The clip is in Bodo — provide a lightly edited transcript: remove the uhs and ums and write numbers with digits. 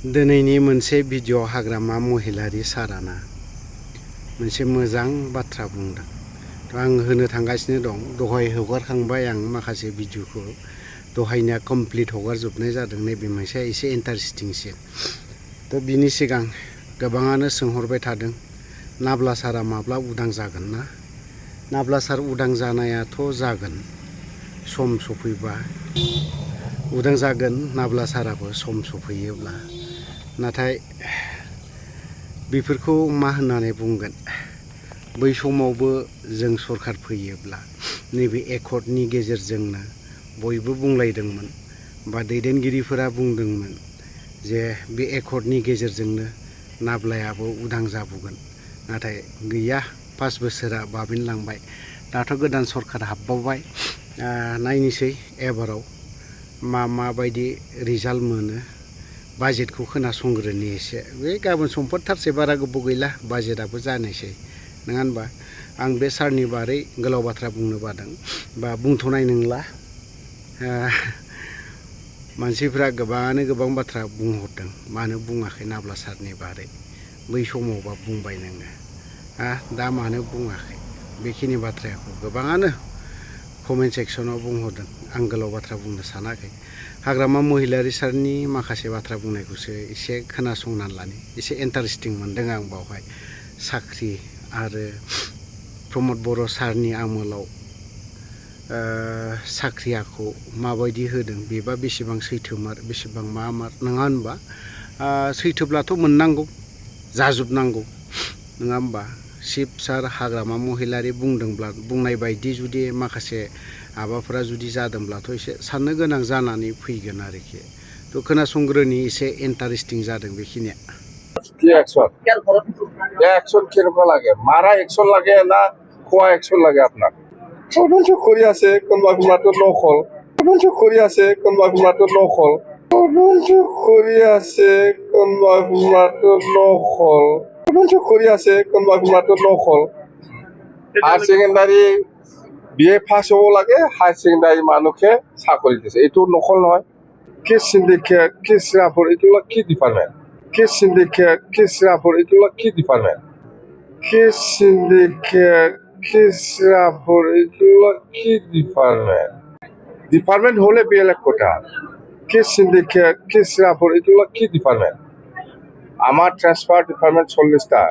दिनैनि मोनसे भिडिअ हाग्रामा महिलारि साराना मोनसे मोजां बाथ्रा बुंदों। आं होनो थांगासिनो दं। दहाय हगारखांबाय आं माखासे भिडिअखौ। दहायनिया कमप्लिट हगारजोबनाय जादों। नैबे मोनसे एसे इन्टारेस्टिंसिन। बिनि सिगां गोबाङानो सोंहरबाय थादों नाब्ला सारा माब्ला उदां जागोन ना? नाब्ला सार उदां जानायाथ' जागोन, सम सफैबा उदां जागोन नाब्ला साराबो सम सफैयोब्ला। नाथाय बेफोरखौ मा होननानै बुंगोन, बै समावबो जों सरखार फैयोब्ला नैबे एकर्डनि गेजेरजोंनो बयबो बुंलायदोंमोन बा दैदेनगिरिफोरा बुंदोंमोन जे बे एकर्डनि गेजेरजोंनो नाब्लायाबो उदां जाबोगोन। नाथाय गैया, 5 बोसोरा बाबेनलांबाय। दाथ' गोदान सरखार हाबबावबाय। नायनोसै एबाराव माबायदि रिजाल्ट मोनो। बाजेटखौ खोनासंग्रोनि एसे। बे गाबोन समफोर थारसे बारा गोबाव गैला, बाजेटआबो जानोसै, नङा होनबा? आं बे सारनि बारै गोलाव बाथ्रा बुंनो बादों बा बुंथ'नाय नंला। मानसिफ्रा गोबाङानो गोबां बाथ्रा बुंहरदों, मानो बुङाखै नाब्ला सारनि बारै? बै समावबा बुंबाय नोङो, दा मानो बुङाखै? बेखिनि बाथ्राखौ गोबाङानो कमेन्ट सेक्सनाव बुंहरदों। आं गोलाव बाथ्रा बुंनो सानाखै। हाग्रामा महिलारि सारनि माखासे बाथ्रा बुंनायखौसो एसे खोनासंनानै लानि। एसे इन्टारेस्टिं मोनदों आं बावहाय। साख्रि आरो प्रमद बर' सारनि आमोलाव साख्रियाखौ माबायदि होदों, बेबा बेसेबां सैथोमार, बेसेबां मामार, नङा होनबा? सैथोब्लाथ' मोननांगौ, जाजोबनांगौ, नङा होनबा? शिब सार हाग्रामा महिलारि बुंनाय बायदि जुदि माखासे माबाफोरा जुदि जादोंब्लाथ' एसे साननो गोनां जानानै फैगोन आरोखि। खोनासंग्रोनि, एसे इन्टारेस्टिं जादों बेखिनिया। অ্যাকশন কিরকম লাগে? মারা অ্যাকশন লাগে না খোয়া অ্যাকশন লাগে আপনার? তদন্ত করে আছে কোনোবা কোনোবাটো নকল, তদন্ত করে আছে কোনোবা কোনোবাটো নকল, তদন্ত করে আছে কোনোবা কোনোবাটো নকল, তদন্ত করে আছে কোনোবা কোনোবাটো নকল। হায়ার সেকেন্ডারি বিএ পাস হব লাগে, হায়ার সেকেন্ডারি মানুষে চাকরি দিছে, এইটো নকল নহয়। কেস সিন্ডিকেট, কেস রাফর, এগুলো কি ডিপার্টমেন্ট? কেস সিন্ডিকেট, কেস রাফর, এগুলো কি ডিপার্টমেন্ট? কেস সিন্ডিকেট, কেস রাফর, এগুলো কি ডিপার্টমেন্ট? ডিপার্টমেন্ট হলে বেলেগ কথা। কেস সিন্ডিকেট, কেস রাফর, এগুলো কি ডিপার্টমেন্ট? আমার ট্রান্সফার ডিপার্টমেন্ট 40টা,